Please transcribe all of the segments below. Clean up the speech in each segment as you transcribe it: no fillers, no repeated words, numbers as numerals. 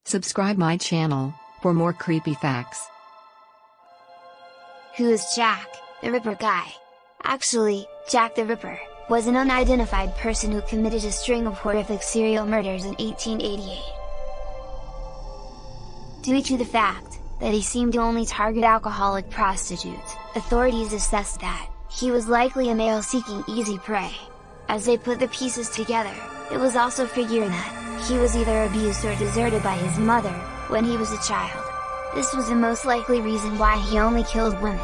Subscribe my channel for more creepy facts. Who is Jack, the Ripper guy? Actually, Jack the Ripper was an unidentified person who committed a string of horrific serial murders in 1888. Due to the fact that he seemed to only target alcoholic prostitutes, authorities assessed that he was likely a male seeking easy prey. As they put the pieces together, it was also figured that he was either abused or deserted by his mother when he was a child. This was the most likely reason why he only killed women.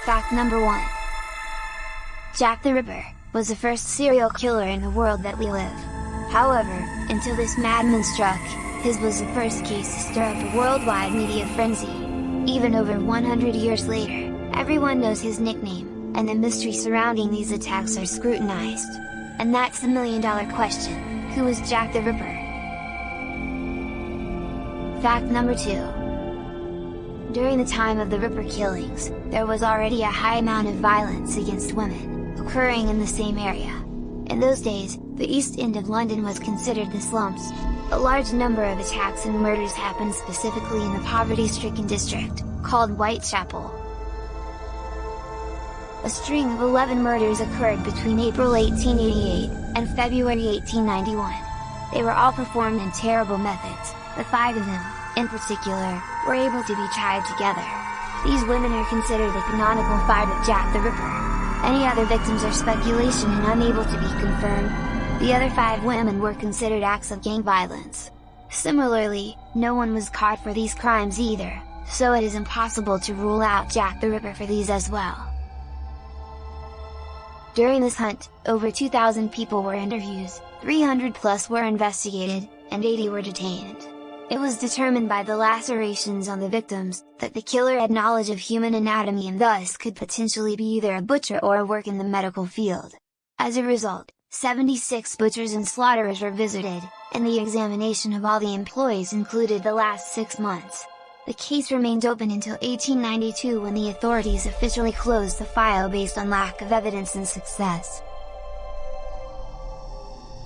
Fact number 1. Jack the Ripper was the first serial killer in the world that we live. However, until this madman struck, his was the first case to stir up a worldwide media frenzy. Even over 100 years later, everyone knows his nickname, and the mystery surrounding these attacks are scrutinized. And that's the million-dollar question: who is Jack the Ripper? Fact number 2. During the time of the Ripper killings, there was already a high amount of violence against women, occurring in the same area. In those days, the East End of London was considered the slums. A large number of attacks and murders happened specifically in the poverty-stricken district, called Whitechapel. A string of 11 murders occurred between April 1888, and February 1891. They were all performed in terrible methods, but 5 of them, in particular, were able to be tied together. These women are considered the canonical 5 of Jack the Ripper. Any other victims are speculation and unable to be confirmed. The other 5 women were considered acts of gang violence. Similarly, no one was caught for these crimes either, so it is impossible to rule out Jack the Ripper for these as well. During this hunt, over 2,000 people were interviewed, 300 plus were investigated, and 80 were detained. It was determined by the lacerations on the victims, that the killer had knowledge of human anatomy and thus could potentially be either a butcher or work in the medical field. As a result, 76 butchers and slaughterers were visited, and the examination of all the employees included the last 6 months. The case remained open until 1892 when the authorities officially closed the file based on lack of evidence and success.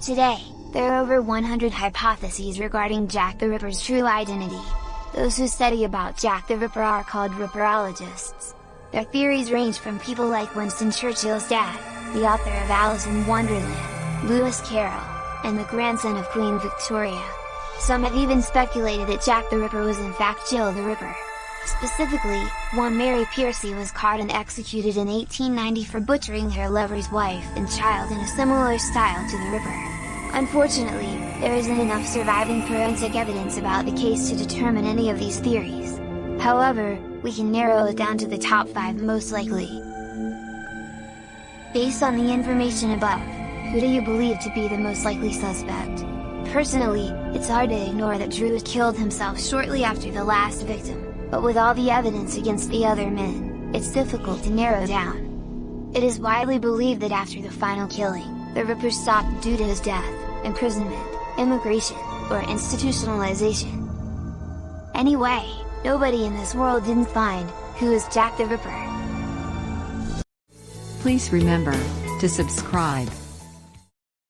Today, there are over 100 hypotheses regarding Jack the Ripper's true identity. Those who study about Jack the Ripper are called Ripperologists. Their theories range from people like Winston Churchill's dad, the author of Alice in Wonderland, Lewis Carroll, and the grandson of Queen Victoria. Some have even speculated that Jack the Ripper was in fact Jill the Ripper. Specifically, one Mary Piercy was caught and executed in 1890 for butchering her lover's wife and child in a similar style to the Ripper. Unfortunately, there isn't enough surviving forensic evidence about the case to determine any of these theories. However, we can narrow it down to the top 5 most likely. Based on the information above, who do you believe to be the most likely suspect? Personally, it's hard to ignore that Drew killed himself shortly after the last victim, but with all the evidence against the other men, it's difficult to narrow down. It is widely believed that after the final killing, the Ripper stopped due to his death, imprisonment, immigration, or institutionalization. Anyway, nobody in this world didn't find who is Jack the Ripper. Please remember to subscribe.